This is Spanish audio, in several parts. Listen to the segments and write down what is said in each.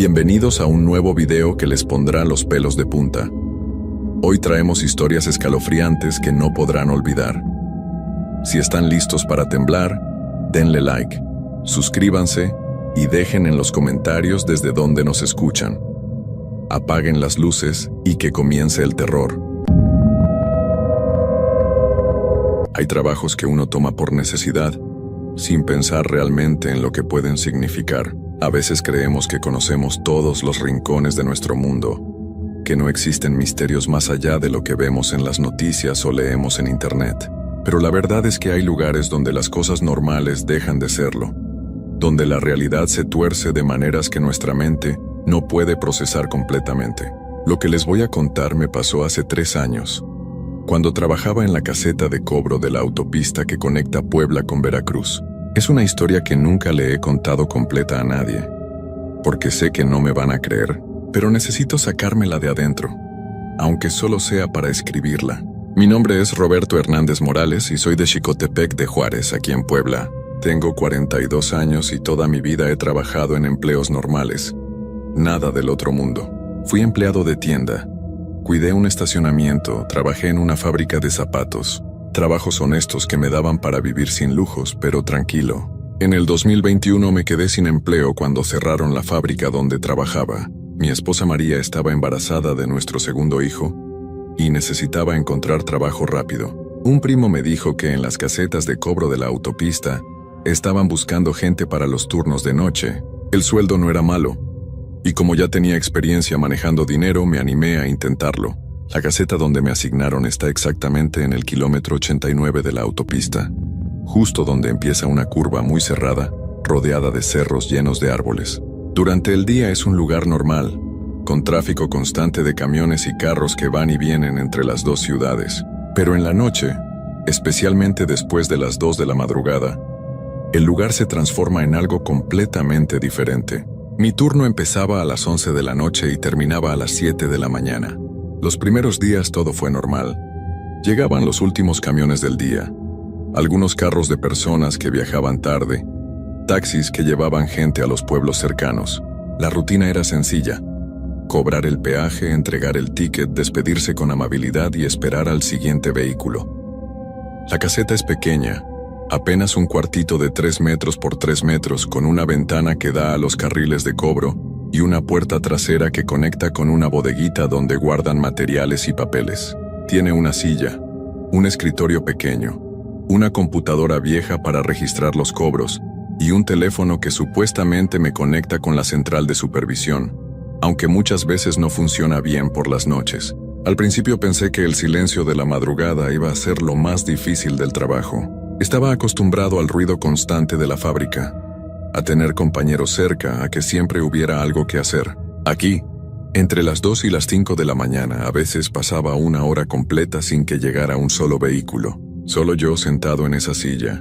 Bienvenidos a un nuevo video que les pondrá los pelos de punta. Hoy traemos historias escalofriantes que no podrán olvidar. Si están listos para temblar, denle like, suscríbanse y dejen en los comentarios desde dónde nos escuchan. Apaguen las luces y que comience el terror. Hay trabajos que uno toma por necesidad, sin pensar realmente en lo que pueden significar. A veces creemos que conocemos todos los rincones de nuestro mundo, que no existen misterios más allá de lo que vemos en las noticias o leemos en internet. Pero la verdad es que hay lugares donde las cosas normales dejan de serlo, donde la realidad se tuerce de maneras que nuestra mente no puede procesar completamente. Lo que les voy a contar me pasó hace 3 años, cuando trabajaba en la caseta de cobro de la autopista que conecta Puebla con Veracruz. Es una historia que nunca le he contado completa a nadie, porque sé que no me van a creer, pero necesito sacármela de adentro, aunque solo sea para escribirla. Mi nombre es Roberto Hernández Morales y soy de Xicotepec de Juárez, aquí en Puebla. Tengo 42 años y toda mi vida he trabajado en empleos normales. Nada del otro mundo. Fui empleado de tienda. Cuidé un estacionamiento, trabajé en una fábrica de zapatos. Trabajos honestos que me daban para vivir sin lujos, pero tranquilo. En el 2021 me quedé sin empleo cuando cerraron la fábrica donde trabajaba. Mi esposa María estaba embarazada de nuestro segundo hijo y necesitaba encontrar trabajo rápido. Un primo me dijo que en las casetas de cobro de la autopista estaban buscando gente para los turnos de noche. El sueldo no era malo, y como ya tenía experiencia manejando dinero, me animé a intentarlo. La caseta donde me asignaron está exactamente en el kilómetro 89 de la autopista, justo donde empieza una curva muy cerrada, rodeada de cerros llenos de árboles. Durante el día es un lugar normal, con tráfico constante de camiones y carros que van y vienen entre las dos ciudades. Pero en la noche, especialmente después de las 2 de la madrugada, el lugar se transforma en algo completamente diferente. Mi turno empezaba a las 11 de la noche y terminaba a las 7 de la mañana. Los primeros días todo fue normal. Llegaban los últimos camiones del día, algunos carros de personas que viajaban tarde, taxis que llevaban gente a los pueblos cercanos. La rutina era sencilla: cobrar el peaje, entregar el ticket, despedirse con amabilidad y esperar al siguiente vehículo. La caseta es pequeña, apenas un cuartito de 3 metros por 3 metros con una ventana que da a los carriles de cobro y una puerta trasera que conecta con una bodeguita donde guardan materiales y papeles. Tiene una silla, un escritorio pequeño, una computadora vieja para registrar los cobros y un teléfono que supuestamente me conecta con la central de supervisión, aunque muchas veces no funciona bien por las noches. Al principio pensé que el silencio de la madrugada iba a ser lo más difícil del trabajo. Estaba acostumbrado al ruido constante de la fábrica, a tener compañeros cerca, a que siempre hubiera algo que hacer. Aquí, entre las 2 y las 5 de la mañana, a veces pasaba 1 hora completa sin que llegara un solo vehículo. Solo yo sentado en esa silla,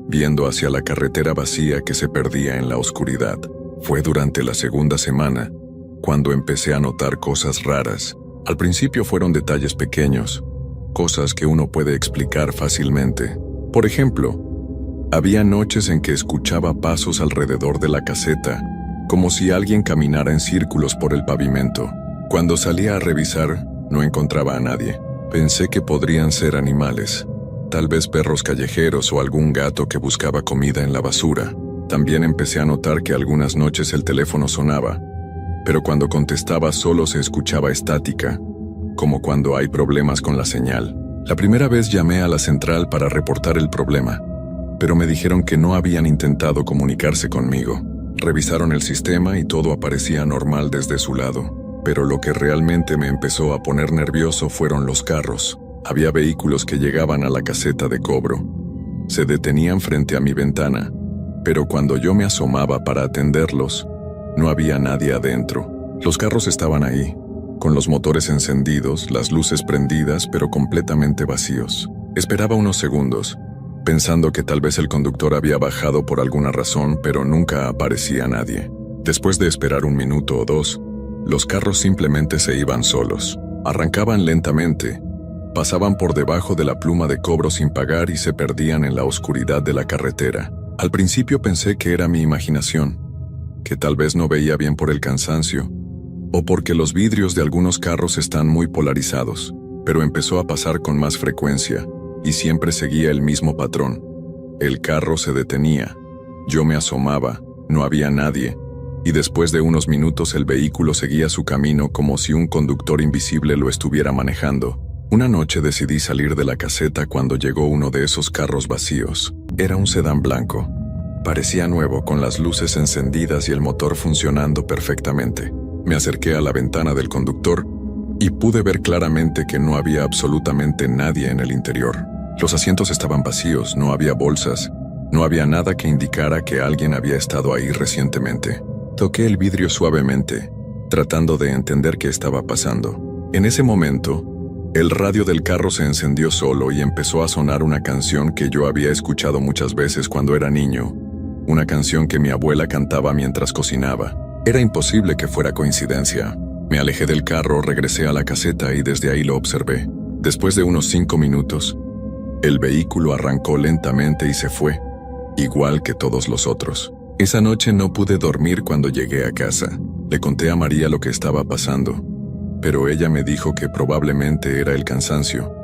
viendo hacia la carretera vacía que se perdía en la oscuridad. Fue durante la segunda semana cuando empecé a notar cosas raras. Al principio fueron detalles pequeños, cosas que uno puede explicar fácilmente. Por ejemplo, había noches en que escuchaba pasos alrededor de la caseta, como si alguien caminara en círculos por el pavimento. Cuando salía a revisar, no encontraba a nadie. Pensé que podrían ser animales, tal vez perros callejeros o algún gato que buscaba comida en la basura. También empecé a notar que algunas noches el teléfono sonaba, pero cuando contestaba solo se escuchaba estática, como cuando hay problemas con la señal. La primera vez llamé a la central para reportar el problema, pero me dijeron que no habían intentado comunicarse conmigo. Revisaron el sistema y todo aparecía normal desde su lado, pero lo que realmente me empezó a poner nervioso fueron los carros. Había vehículos que llegaban a la caseta de cobro. Se detenían frente a mi ventana, pero cuando yo me asomaba para atenderlos, no había nadie adentro. Los carros estaban ahí, con los motores encendidos, las luces prendidas, pero completamente vacíos. Esperaba unos segundos, pensando que tal vez el conductor había bajado por alguna razón, pero nunca aparecía nadie. Después de esperar 1 minuto o 2, los carros simplemente se iban solos. Arrancaban lentamente, pasaban por debajo de la pluma de cobro sin pagar y se perdían en la oscuridad de la carretera. Al principio pensé que era mi imaginación, que tal vez no veía bien por el cansancio, o porque los vidrios de algunos carros están muy polarizados, pero empezó a pasar con más frecuencia, y siempre seguía el mismo patrón. El carro se detenía, yo me asomaba, no había nadie, y después de unos minutos el vehículo seguía su camino como si un conductor invisible lo estuviera manejando. Una noche decidí salir de la caseta cuando llegó uno de esos carros vacíos. Era un sedán blanco. Parecía nuevo, con las luces encendidas y el motor funcionando perfectamente. Me acerqué a la ventana del conductor y pude ver claramente que no había absolutamente nadie en el interior. Los asientos estaban vacíos, no había bolsas, no había nada que indicara que alguien había estado ahí recientemente. Toqué el vidrio suavemente, tratando de entender qué estaba pasando. En ese momento, el radio del carro se encendió solo y empezó a sonar una canción que yo había escuchado muchas veces cuando era niño, una canción que mi abuela cantaba mientras cocinaba. Era imposible que fuera coincidencia. Me alejé del carro, regresé a la caseta y desde ahí lo observé. Después de unos 5 minutos, el vehículo arrancó lentamente y se fue, igual que todos los otros. Esa noche no pude dormir cuando llegué a casa. Le conté a María lo que estaba pasando, pero ella me dijo que probablemente era el cansancio,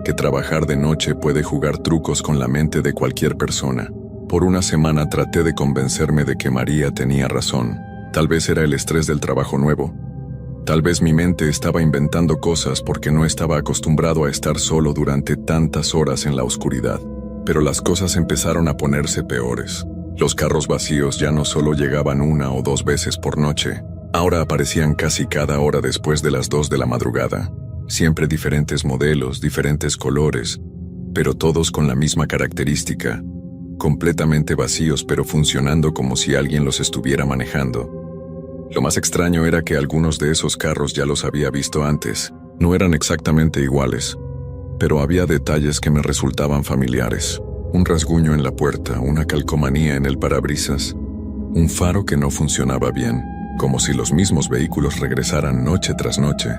que trabajar de noche puede jugar trucos con la mente de cualquier persona. Por una semana traté de convencerme de que María tenía razón. Tal vez era el estrés del trabajo nuevo. Tal vez mi mente estaba inventando cosas porque no estaba acostumbrado a estar solo durante tantas horas en la oscuridad. Pero las cosas empezaron a ponerse peores. Los carros vacíos ya no solo llegaban 1 o 2 veces por noche, ahora aparecían casi cada hora después de las 2 de la madrugada. Siempre diferentes modelos, diferentes colores, pero todos con la misma característica, completamente vacíos pero funcionando como si alguien los estuviera manejando. Lo más extraño era que algunos de esos carros ya los había visto antes. No eran exactamente iguales, pero había detalles que me resultaban familiares. Un rasguño en la puerta, una calcomanía en el parabrisas, un faro que no funcionaba bien, como si los mismos vehículos regresaran noche tras noche,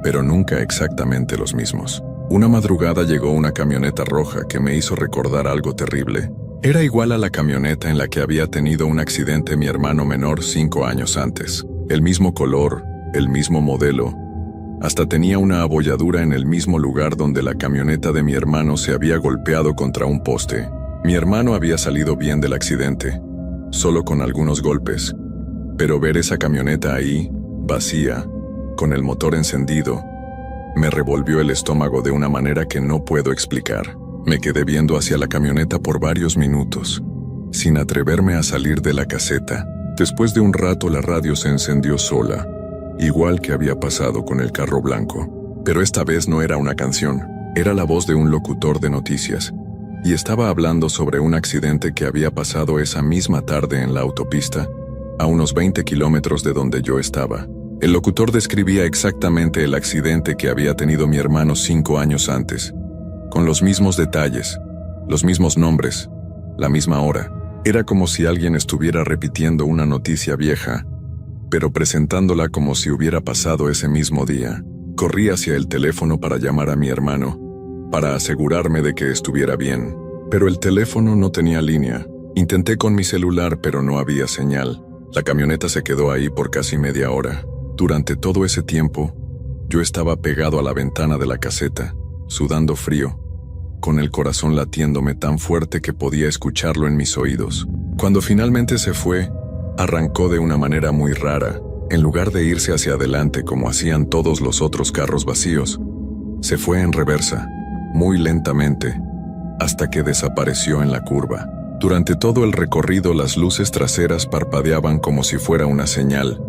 pero nunca exactamente los mismos. Una madrugada llegó una camioneta roja que me hizo recordar algo terrible. Era igual a la camioneta en la que había tenido un accidente mi hermano menor 5 años antes. El mismo color, el mismo modelo. Hasta tenía una abolladura en el mismo lugar donde la camioneta de mi hermano se había golpeado contra un poste. Mi hermano había salido bien del accidente, solo con algunos golpes. Pero ver esa camioneta ahí, vacía, con el motor encendido, me revolvió el estómago de una manera que no puedo explicar. Me quedé viendo hacia la camioneta por varios minutos, sin atreverme a salir de la caseta. Después de un rato la radio se encendió sola, igual que había pasado con el carro blanco. Pero esta vez no era una canción, era la voz de un locutor de noticias, y estaba hablando sobre un accidente que había pasado esa misma tarde en la autopista, a unos 20 kilómetros de donde yo estaba. El locutor describía exactamente el accidente que había tenido mi hermano 5 años antes, con los mismos detalles, los mismos nombres, la misma hora. Era como si alguien estuviera repitiendo una noticia vieja, pero presentándola como si hubiera pasado ese mismo día. Corrí hacia el teléfono para llamar a mi hermano, para asegurarme de que estuviera bien. Pero el teléfono no tenía línea. Intenté con mi celular, pero no había señal. La camioneta se quedó ahí por casi media hora. Durante todo ese tiempo, yo estaba pegado a la ventana de la caseta, sudando frío, con el corazón latiéndome tan fuerte que podía escucharlo en mis oídos. Cuando finalmente se fue, arrancó de una manera muy rara. En lugar de irse hacia adelante como hacían todos los otros carros vacíos, se fue en reversa, muy lentamente, hasta que desapareció en la curva. Durante todo el recorrido las luces traseras parpadeaban como si fuera una señal,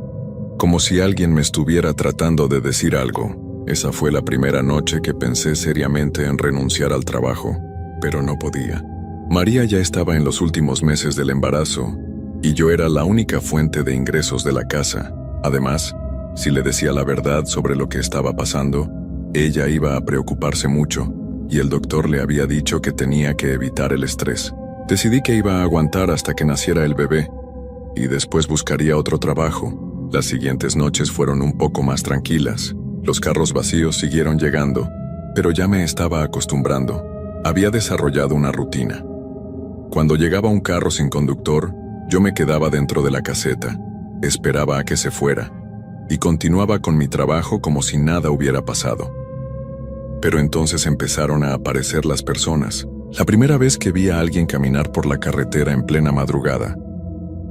como si alguien me estuviera tratando de decir algo. Esa fue la primera noche que pensé seriamente en renunciar al trabajo, pero no podía. María ya estaba en los últimos meses del embarazo, y yo era la única fuente de ingresos de la casa. Además, si le decía la verdad sobre lo que estaba pasando, ella iba a preocuparse mucho, y el doctor le había dicho que tenía que evitar el estrés. Decidí que iba a aguantar hasta que naciera el bebé, y después buscaría otro trabajo. Las siguientes noches fueron un poco más tranquilas. Los carros vacíos siguieron llegando, pero ya me estaba acostumbrando. Había desarrollado una rutina. Cuando llegaba un carro sin conductor, Yo me quedaba dentro de la caseta, esperaba a que se fuera, y continuaba con mi trabajo como si nada hubiera pasado. Pero entonces empezaron a aparecer las personas. La primera vez que vi a alguien caminar por la carretera en plena madrugada,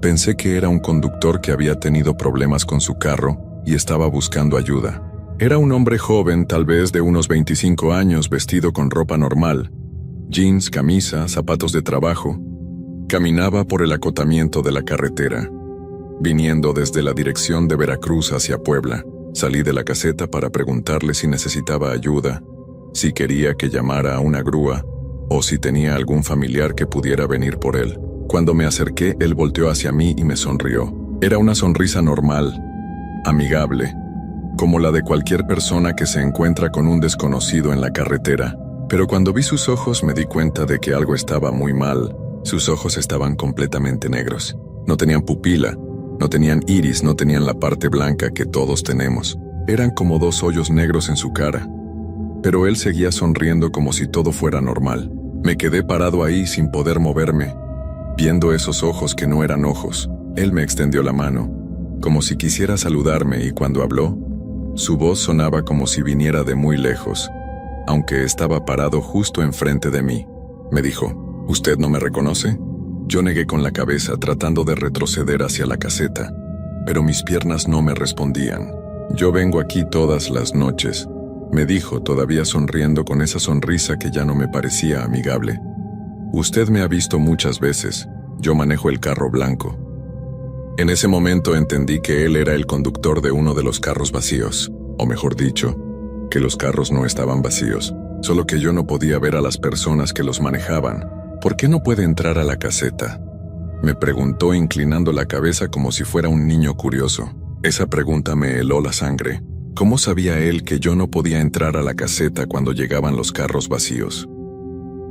pensé que era un conductor que había tenido problemas con su carro y estaba buscando ayuda. Era un hombre joven, tal vez de unos 25 años, vestido con ropa normal, jeans, camisa, zapatos de trabajo. Caminaba por el acotamiento de la carretera, viniendo desde la dirección de Veracruz hacia Puebla. Salí de la caseta para preguntarle si necesitaba ayuda, si quería que llamara a una grúa o si tenía algún familiar que pudiera venir por él. Cuando me acerqué, él volteó hacia mí y me sonrió. Era una sonrisa normal, amigable, como la de cualquier persona que se encuentra con un desconocido en la carretera. Pero cuando vi sus ojos me di cuenta de que algo estaba muy mal. Sus ojos estaban completamente negros. No tenían pupila, no tenían iris, no tenían la parte blanca que todos tenemos. Eran como dos hoyos negros en su cara. Pero él seguía sonriendo como si todo fuera normal. Me quedé parado ahí sin poder moverme, viendo esos ojos que no eran ojos. Él me extendió la mano, como si quisiera saludarme, y cuando habló, su voz sonaba como si viniera de muy lejos, aunque estaba parado justo enfrente de mí. Me dijo, ¿usted no me reconoce? Yo negué con la cabeza, tratando de retroceder hacia la caseta, pero mis piernas no me respondían. Yo vengo aquí todas las noches, me dijo, todavía sonriendo con esa sonrisa que ya no me parecía amigable. Usted me ha visto muchas veces, yo manejo el carro blanco. En ese momento entendí que él era el conductor de uno de los carros vacíos, o mejor dicho, que los carros no estaban vacíos, solo que yo no podía ver a las personas que los manejaban. ¿Por qué no puede entrar a la caseta?, me preguntó inclinando la cabeza como si fuera un niño curioso. Esa pregunta me heló la sangre. ¿Cómo sabía él que yo no podía entrar a la caseta cuando llegaban los carros vacíos?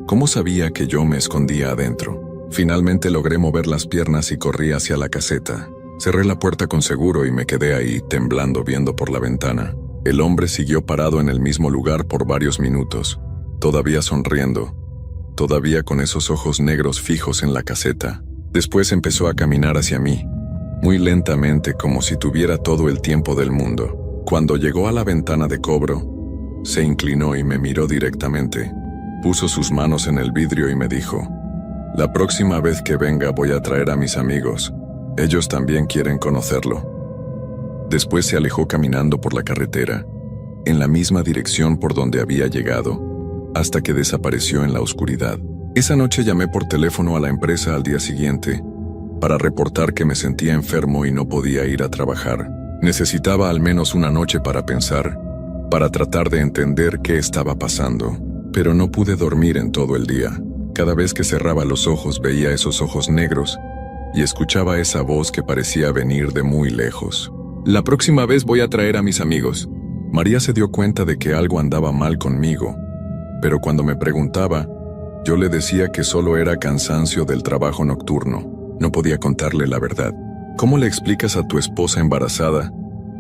¿Cómo sabía que yo me escondía adentro? Finalmente logré mover las piernas y corrí hacia la caseta. Cerré la puerta con seguro y me quedé ahí, temblando, viendo por la ventana. El hombre siguió parado en el mismo lugar por varios minutos, todavía sonriendo, todavía con esos ojos negros fijos en la caseta. Después empezó a caminar hacia mí, muy lentamente, como si tuviera todo el tiempo del mundo. Cuando llegó a la ventana de cobro, se inclinó y me miró directamente. Puso sus manos en el vidrio y me dijo, la próxima vez que venga voy a traer a mis amigos. Ellos también quieren conocerlo. Después se alejó caminando por la carretera, en la misma dirección por donde había llegado, hasta que desapareció en la oscuridad. Esa noche llamé por teléfono a la empresa al día siguiente para reportar que me sentía enfermo y no podía ir a trabajar. Necesitaba al menos una noche para pensar, para tratar de entender qué estaba pasando, pero no pude dormir en todo el día. Cada vez que cerraba los ojos veía esos ojos negros y escuchaba esa voz que parecía venir de muy lejos. La próxima vez voy a traer a mis amigos. María se dio cuenta de que algo andaba mal conmigo, pero cuando me preguntaba, yo le decía que solo era cansancio del trabajo nocturno. No podía contarle la verdad. ¿Cómo le explicas a tu esposa embarazada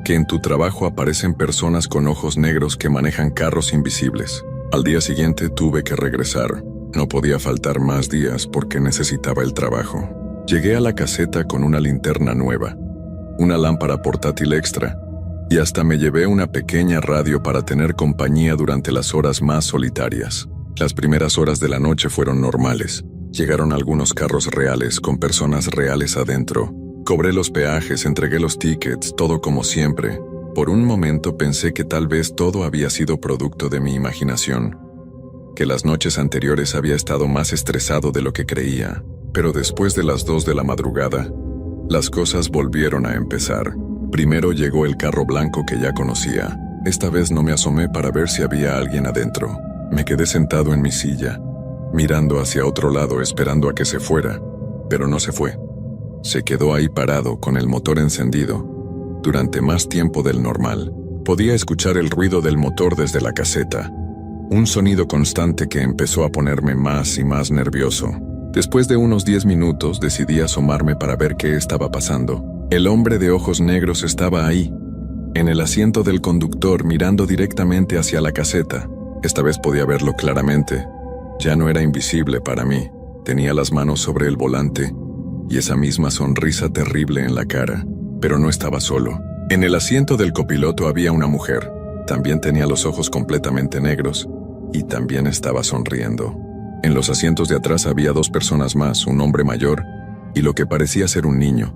que en tu trabajo aparecen personas con ojos negros que manejan carros invisibles? Al día siguiente tuve que regresar. No podía faltar más días porque necesitaba el trabajo. Llegué a la caseta con una linterna nueva, una lámpara portátil extra, y hasta me llevé una pequeña radio para tener compañía durante las horas más solitarias. Las primeras horas de la noche fueron normales. Llegaron algunos carros reales con personas reales adentro. Cobré los peajes, entregué los tickets, todo como siempre. Por un momento pensé que tal vez todo había sido producto de mi imaginación, que las noches anteriores había estado más estresado de lo que creía. Pero después de las 2 de la madrugada, las cosas volvieron a empezar. Primero llegó el carro blanco que ya conocía. Esta vez no me asomé para ver si había alguien adentro. Me quedé sentado en mi silla, mirando hacia otro lado esperando a que se fuera, pero no se fue. Se quedó ahí parado con el motor encendido, durante más tiempo del normal. Podía escuchar el ruido del motor desde la caseta, un sonido constante que empezó a ponerme más y más nervioso. Después de unos 10 minutos decidí asomarme para ver qué estaba pasando. El hombre de ojos negros estaba ahí, en el asiento del conductor, mirando directamente hacia la caseta. Esta vez podía verlo claramente. Ya no era invisible para mí. Tenía las manos sobre el volante y esa misma sonrisa terrible en la cara. Pero no estaba solo. En el asiento del copiloto había una mujer. También tenía los ojos completamente negros y también estaba sonriendo. En los asientos de atrás había 2 personas más, un hombre mayor y lo que parecía ser un niño.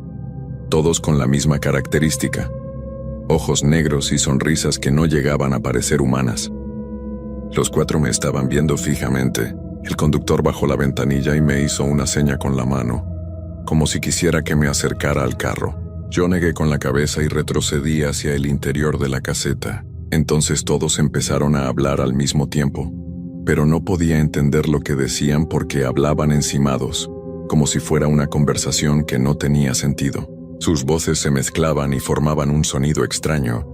Todos con la misma característica. Ojos negros y sonrisas que no llegaban a parecer humanas. Los 4 me estaban viendo fijamente. El conductor bajó la ventanilla y me hizo una seña con la mano, como si quisiera que me acercara al carro. Yo negué con la cabeza y retrocedí hacia el interior de la caseta. Entonces todos empezaron a hablar al mismo tiempo, pero no podía entender lo que decían porque hablaban encimados, como si fuera una conversación que no tenía sentido. Sus voces se mezclaban y formaban un sonido extraño,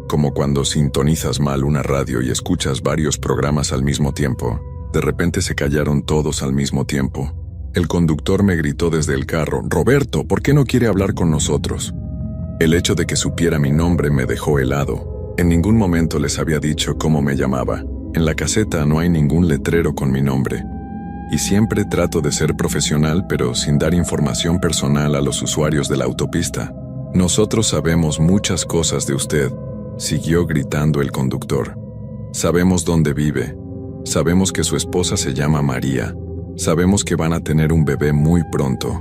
como cuando sintonizas mal una radio y escuchas varios programas al mismo tiempo. De repente se callaron todos al mismo tiempo. El conductor me gritó desde el carro: «Roberto, ¿por qué no quiere hablar con nosotros?». El hecho de que supiera mi nombre me dejó helado. En ningún momento les había dicho cómo me llamaba. En la caseta no hay ningún letrero con mi nombre. Y siempre trato de ser profesional, pero sin dar información personal a los usuarios de la autopista. «Nosotros sabemos muchas cosas de usted», siguió gritando el conductor. «Sabemos dónde vive. Sabemos que su esposa se llama María. Sabemos que van a tener un bebé muy pronto».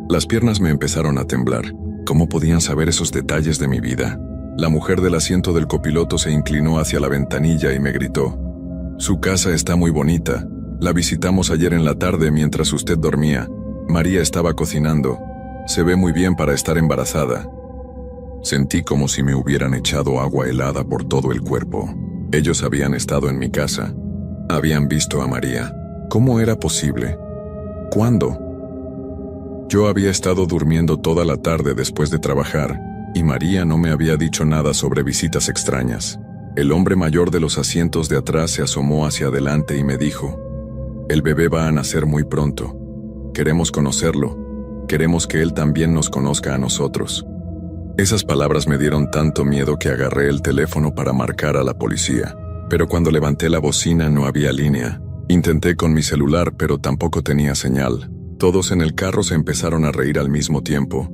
Las piernas me empezaron a temblar. ¿Cómo podían saber esos detalles de mi vida? La mujer del asiento del copiloto se inclinó hacia la ventanilla y me gritó: «Su casa está muy bonita. La visitamos ayer en la tarde mientras usted dormía. María estaba cocinando. Se ve muy bien para estar embarazada». Sentí como si me hubieran echado agua helada por todo el cuerpo. Ellos habían estado en mi casa. Habían visto a María. ¿Cómo era posible? ¿Cuándo? Yo había estado durmiendo toda la tarde después de trabajar, y María no me había dicho nada sobre visitas extrañas. El hombre mayor de los asientos de atrás se asomó hacia adelante y me dijo: «El bebé va a nacer muy pronto. Queremos conocerlo. Queremos que él también nos conozca a nosotros». Esas palabras me dieron tanto miedo que agarré el teléfono para marcar a la policía. Pero cuando levanté la bocina no había línea. Intenté con mi celular, pero tampoco tenía señal. Todos en el carro se empezaron a reír al mismo tiempo.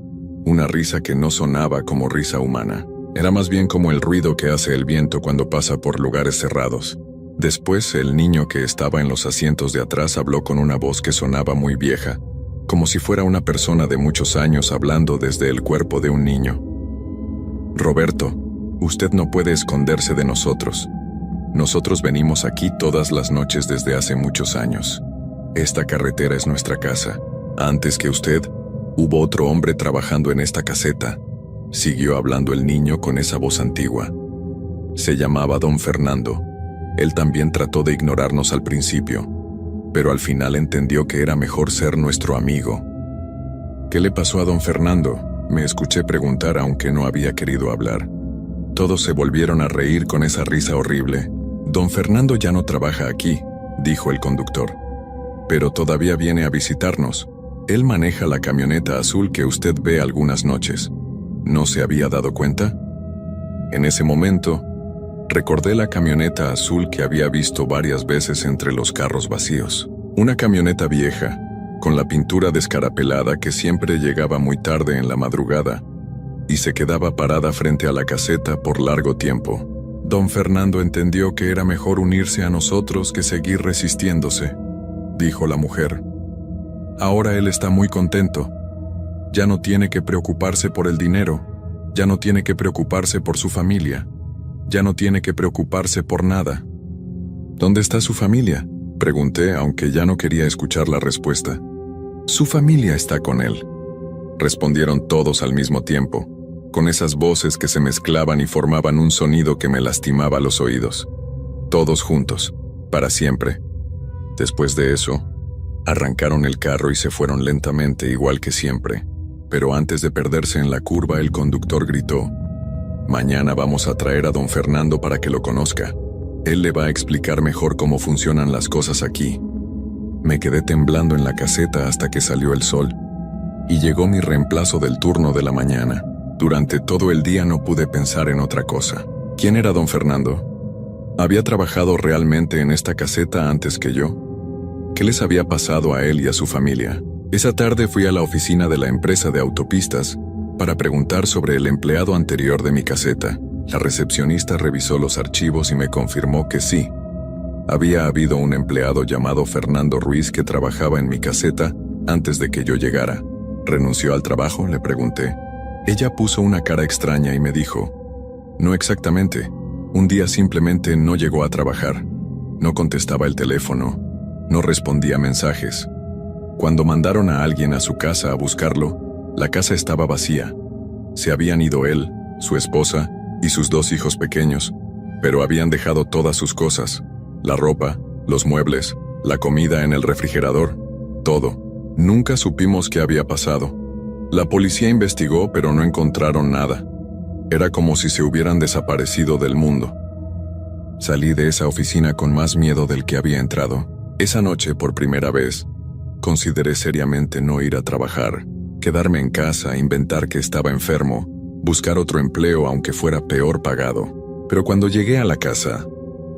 Una risa que no sonaba como risa humana. Era más bien como el ruido que hace el viento cuando pasa por lugares cerrados. Después, el niño que estaba en los asientos de atrás habló con una voz que sonaba muy vieja, como si fuera una persona de muchos años hablando desde el cuerpo de un niño. «Roberto, usted no puede esconderse de nosotros. Nosotros venimos aquí todas las noches desde hace muchos años. Esta carretera es nuestra casa. Antes que usted, hubo otro hombre trabajando en esta caseta», siguió hablando el niño con esa voz antigua. Se llamaba Don Fernando. Él también trató de ignorarnos al principio, pero al final entendió que era mejor ser nuestro amigo. «¿Qué le pasó a Don Fernando?», me escuché preguntar aunque no había querido hablar. Todos se volvieron a reír con esa risa horrible. «Don Fernando ya no trabaja aquí», dijo el conductor. «Pero todavía viene a visitarnos. Él maneja la camioneta azul que usted ve algunas noches. ¿No se había dado cuenta?». En ese momento, recordé la camioneta azul que había visto varias veces entre los carros vacíos. Una camioneta vieja, con la pintura descarapelada que siempre llegaba muy tarde en la madrugada y se quedaba parada frente a la caseta por largo tiempo. Don Fernando entendió que era mejor unirse a nosotros que seguir resistiéndose, dijo la mujer. Ahora él está muy contento. Ya no tiene que preocuparse por el dinero, ya no tiene que preocuparse por su familia, ya no tiene que preocuparse por nada. ¿Dónde está su familia?, pregunté, aunque ya no quería escuchar la respuesta. Su familia está con él, respondieron todos al mismo tiempo, con esas voces que se mezclaban y formaban un sonido que me lastimaba los oídos. Todos juntos, para siempre. Después de eso, arrancaron el carro y se fueron lentamente, igual que siempre. Pero antes de perderse en la curva, el conductor gritó: «Mañana vamos a traer a Don Fernando para que lo conozca. Él le va a explicar mejor cómo funcionan las cosas aquí». Me quedé temblando en la caseta hasta que salió el sol, y llegó mi reemplazo del turno de la mañana. Durante todo el día no pude pensar en otra cosa. ¿Quién era Don Fernando? ¿Había trabajado realmente en esta caseta antes que yo? ¿Qué les había pasado a él y a su familia? Esa tarde fui a la oficina de la empresa de autopistas para preguntar sobre el empleado anterior de mi caseta. La recepcionista revisó los archivos y me confirmó que sí. Había habido un empleado llamado Fernando Ruiz que trabajaba en mi caseta antes de que yo llegara. ¿Renunció al trabajo?, le pregunté. Ella puso una cara extraña y me dijo: no exactamente. Un día simplemente no llegó a trabajar. No contestaba el teléfono. No respondía mensajes. Cuando mandaron a alguien a su casa a buscarlo, la casa estaba vacía. Se habían ido él, su esposa y sus 2 hijos pequeños, pero habían dejado todas sus cosas: la ropa, los muebles, la comida en el refrigerador, todo. Nunca supimos qué había pasado. La policía investigó, pero no encontraron nada. Era como si se hubieran desaparecido del mundo. Salí de esa oficina con más miedo del que había entrado. Esa noche, por primera vez, consideré seriamente no ir a trabajar, quedarme en casa, inventar que estaba enfermo, buscar otro empleo aunque fuera peor pagado. Pero cuando llegué a la casa,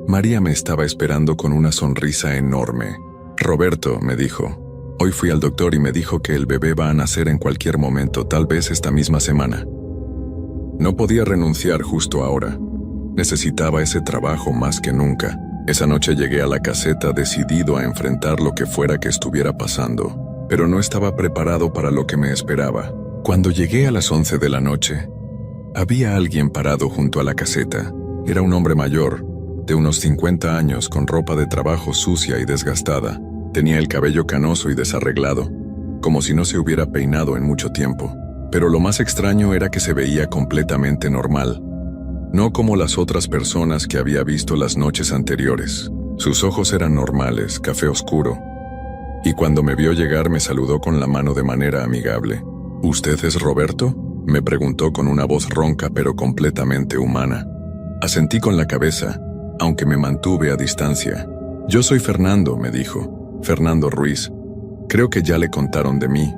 María me estaba esperando con una sonrisa enorme. «Roberto», me dijo, «hoy fui al doctor y me dijo que el bebé va a nacer en cualquier momento, tal vez esta misma semana». No podía renunciar justo ahora. Necesitaba ese trabajo más que nunca. Esa noche llegué a la caseta decidido a enfrentar lo que fuera que estuviera pasando, pero no estaba preparado para lo que me esperaba. Cuando llegué a las 11 de la noche, había alguien parado junto a la caseta. Era un hombre mayor, de unos 50 años, con ropa de trabajo sucia y desgastada. Tenía el cabello canoso y desarreglado, como si no se hubiera peinado en mucho tiempo. Pero lo más extraño era que se veía completamente normal, no como las otras personas que había visto las noches anteriores. Sus ojos eran normales, café oscuro, y cuando me vio llegar me saludó con la mano de manera amigable. «¿Usted es Roberto?», me preguntó con una voz ronca pero completamente humana. Asentí con la cabeza, aunque me mantuve a distancia. «Yo soy Fernando», me dijo, «Fernando Ruiz. Creo que ya le contaron de mí».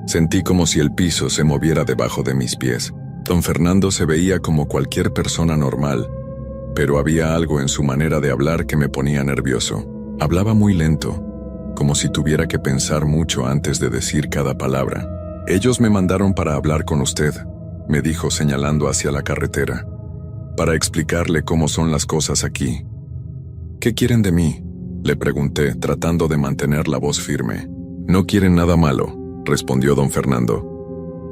Sentí como si el piso se moviera debajo de mis pies. Don Fernando se veía como cualquier persona normal, pero había algo en su manera de hablar que me ponía nervioso. Hablaba muy lento, como si tuviera que pensar mucho antes de decir cada palabra. «Ellos me mandaron para hablar con usted», me dijo señalando hacia la carretera, «para explicarle cómo son las cosas aquí». «¿Qué quieren de mí?», le pregunté, tratando de mantener la voz firme. «No quieren nada malo», respondió don Fernando.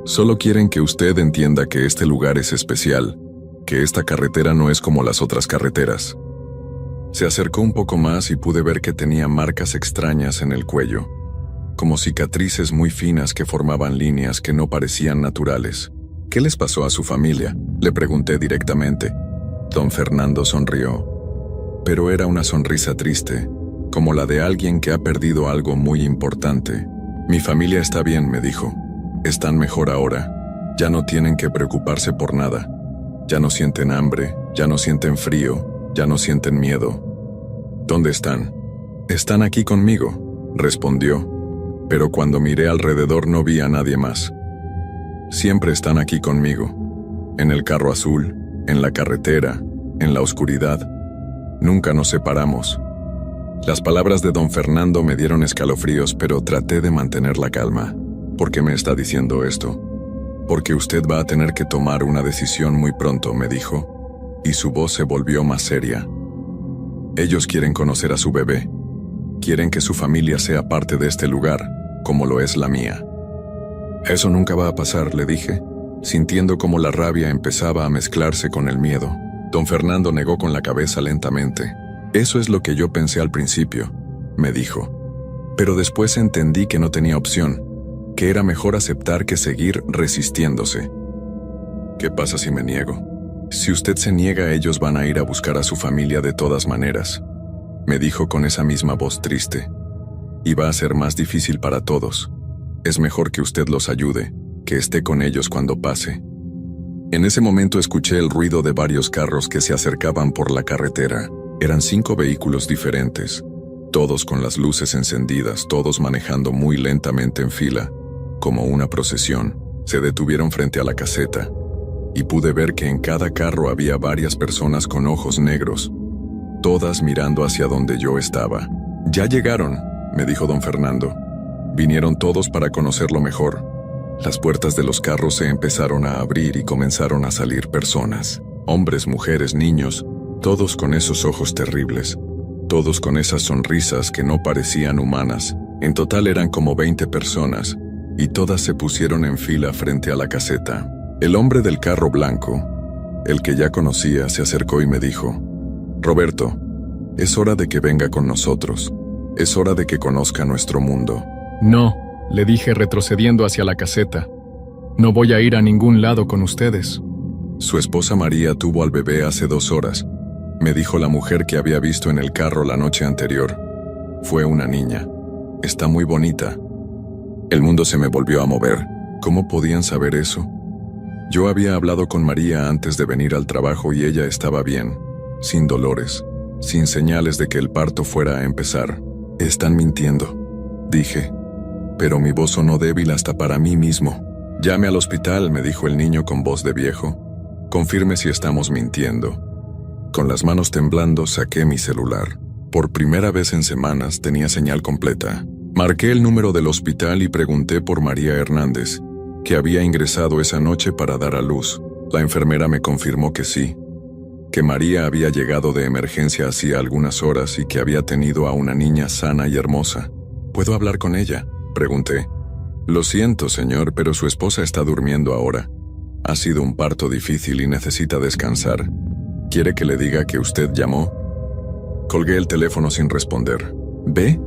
«Solo quieren que usted entienda que este lugar es especial, que esta carretera no es como las otras carreteras». Se acercó un poco más y pude ver que tenía marcas extrañas en el cuello, como cicatrices muy finas que formaban líneas que no parecían naturales. «¿Qué les pasó a su familia?», le pregunté directamente. Don Fernando sonrió, pero era una sonrisa triste, como la de alguien que ha perdido algo muy importante. «Mi familia está bien», me dijo. «Están mejor ahora. Ya no tienen que preocuparse por nada. Ya no sienten hambre, ya no sienten frío, ya no sienten miedo». «¿Dónde están?». «Están aquí conmigo», respondió, pero cuando miré alrededor no vi a nadie más. «Siempre están aquí conmigo, en el carro azul, en la carretera, en la oscuridad. Nunca nos separamos». Las palabras de don Fernando me dieron escalofríos, pero traté de mantener la calma. «¿Por qué me está diciendo esto?». «Porque usted va a tener que tomar una decisión muy pronto», me dijo, y su voz se volvió más seria. «Ellos quieren conocer a su bebé. Quieren que su familia sea parte de este lugar, como lo es la mía». «Eso nunca va a pasar», le dije, sintiendo como la rabia empezaba a mezclarse con el miedo. Don Fernando negó con la cabeza lentamente. «Eso es lo que yo pensé al principio», me dijo. «Pero después entendí que no tenía opción, que era mejor aceptar que seguir resistiéndose». «¿Qué pasa si me niego?». «Si usted se niega, ellos van a ir a buscar a su familia de todas maneras», me dijo con esa misma voz triste. «Y va a ser más difícil para todos. Es mejor que usted los ayude, que esté con ellos cuando pase». En ese momento escuché el ruido de varios carros que se acercaban por la carretera. Eran 5 vehículos diferentes, todos con las luces encendidas, todos manejando muy lentamente en fila, como una procesión. Se detuvieron frente a la caseta, y pude ver que en cada carro había varias personas con ojos negros, todas mirando hacia donde yo estaba. «Ya llegaron», me dijo don Fernando. Vinieron todos para conocerlo mejor. Las puertas de los carros se empezaron a abrir y comenzaron a salir personas. Hombres, mujeres, niños, todos con esos ojos terribles. Todos con esas sonrisas que no parecían humanas. En total eran como 20 personas, y todas se pusieron en fila frente a la caseta. El hombre del carro blanco, el que ya conocía, se acercó y me dijo: «Roberto, es hora de que venga con nosotros. Es hora de que conozca nuestro mundo». «No», le dije retrocediendo hacia la caseta. «No voy a ir a ningún lado con ustedes». Su esposa María tuvo al bebé hace 2 horas, me dijo la mujer que había visto en el carro la noche anterior. Fue una niña. Está muy bonita. El mundo se me volvió a mover. ¿Cómo podían saber eso? Yo había hablado con María antes de venir al trabajo y ella estaba bien, sin dolores, sin señales de que el parto fuera a empezar. «Están mintiendo», dije, pero mi voz sonó débil hasta para mí mismo. «Llame al hospital», me dijo el niño con voz de viejo. «Confirme si estamos mintiendo». Con las manos temblando saqué mi celular. Por primera vez en semanas tenía señal completa. Marqué el número del hospital y pregunté por María Hernández, que había ingresado esa noche para dar a luz. La enfermera me confirmó que sí, que María había llegado de emergencia hacía algunas horas y que había tenido a una niña sana y hermosa. «¿Puedo hablar con ella?», pregunté. «Lo siento, señor, pero su esposa está durmiendo ahora. Ha sido un parto difícil y necesita descansar. ¿Quiere que le diga que usted llamó?». Colgué el teléfono sin responder. «¿Ve?»,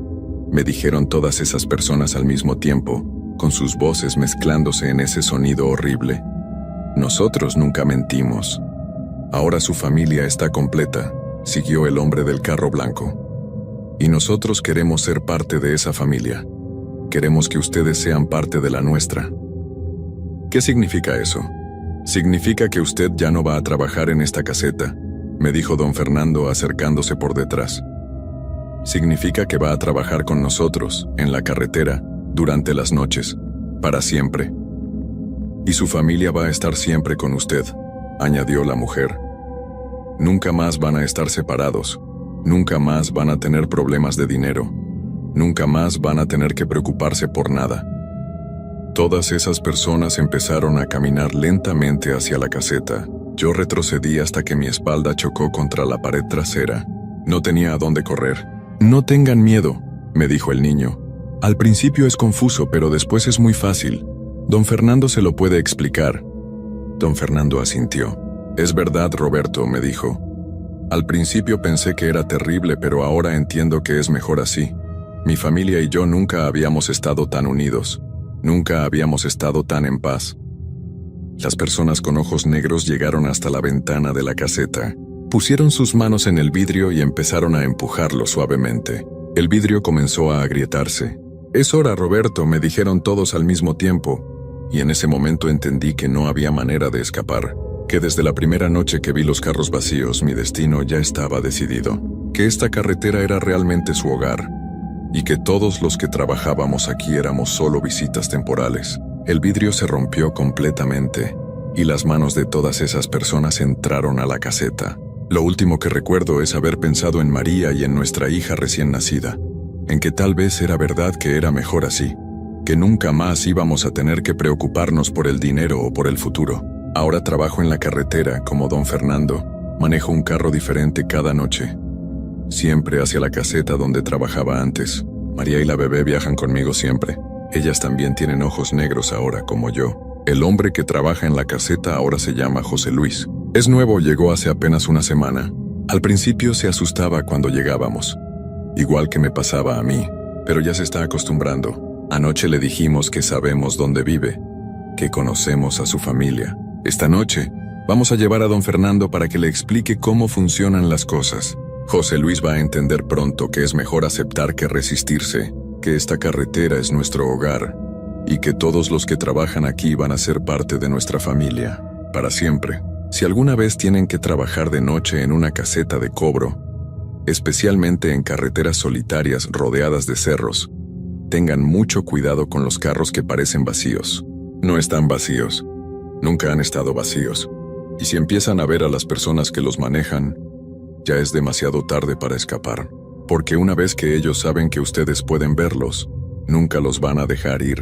me dijeron todas esas personas al mismo tiempo, con sus voces mezclándose en ese sonido horrible. «Nosotros nunca mentimos». «Ahora su familia está completa», siguió el hombre del carro blanco. «Y nosotros queremos ser parte de esa familia. Queremos que ustedes sean parte de la nuestra». «¿Qué significa eso?». «Significa que usted ya no va a trabajar en esta caseta», me dijo don Fernando acercándose por detrás. «Significa que va a trabajar con nosotros, en la carretera, durante las noches, para siempre. Y su familia va a estar siempre con usted», añadió la mujer. «Nunca más van a estar separados, nunca más van a tener problemas de dinero, nunca más van a tener que preocuparse por nada». Todas esas personas empezaron a caminar lentamente hacia la caseta. Yo retrocedí hasta que mi espalda chocó contra la pared trasera. No tenía a dónde correr. «No tengan miedo», me dijo el niño. «Al principio es confuso, pero después es muy fácil. Don Fernando se lo puede explicar». Don Fernando asintió. «Es verdad, Roberto», me dijo. «Al principio pensé que era terrible, pero ahora entiendo que es mejor así. Mi familia y yo nunca habíamos estado tan unidos. Nunca habíamos estado tan en paz». Las personas con ojos negros llegaron hasta la ventana de la caseta. Pusieron sus manos en el vidrio y empezaron a empujarlo suavemente. El vidrio comenzó a agrietarse. «Es hora, Roberto», me dijeron todos al mismo tiempo, y en ese momento entendí que no había manera de escapar, que desde la primera noche que vi los carros vacíos mi destino ya estaba decidido, que esta carretera era realmente su hogar, y que todos los que trabajábamos aquí éramos solo visitas temporales. El vidrio se rompió completamente, y las manos de todas esas personas entraron a la caseta. Lo último que recuerdo es haber pensado en María y en nuestra hija recién nacida, en que tal vez era verdad que era mejor así, que nunca más íbamos a tener que preocuparnos por el dinero o por el futuro. Ahora trabajo en la carretera como don Fernando, manejo un carro diferente cada noche, siempre hacia la caseta donde trabajaba antes. María y la bebé viajan conmigo siempre. Ellas también tienen ojos negros ahora, como yo. El hombre que trabaja en la caseta ahora se llama José Luis. Es nuevo, llegó hace apenas una semana. Al principio se asustaba cuando llegábamos, igual que me pasaba a mí, pero ya se está acostumbrando. Anoche le dijimos que sabemos dónde vive, que conocemos a su familia. Esta noche vamos a llevar a don Fernando para que le explique cómo funcionan las cosas. José Luis va a entender pronto que es mejor aceptar que resistirse, que esta carretera es nuestro hogar y que todos los que trabajan aquí van a ser parte de nuestra familia, para siempre. Si alguna vez tienen que trabajar de noche en una caseta de cobro, especialmente en carreteras solitarias rodeadas de cerros, tengan mucho cuidado con los carros que parecen vacíos. No están vacíos, nunca han estado vacíos, y si empiezan a ver a las personas que los manejan, ya es demasiado tarde para escapar, porque una vez que ellos saben que ustedes pueden verlos, Nunca los van a dejar ir.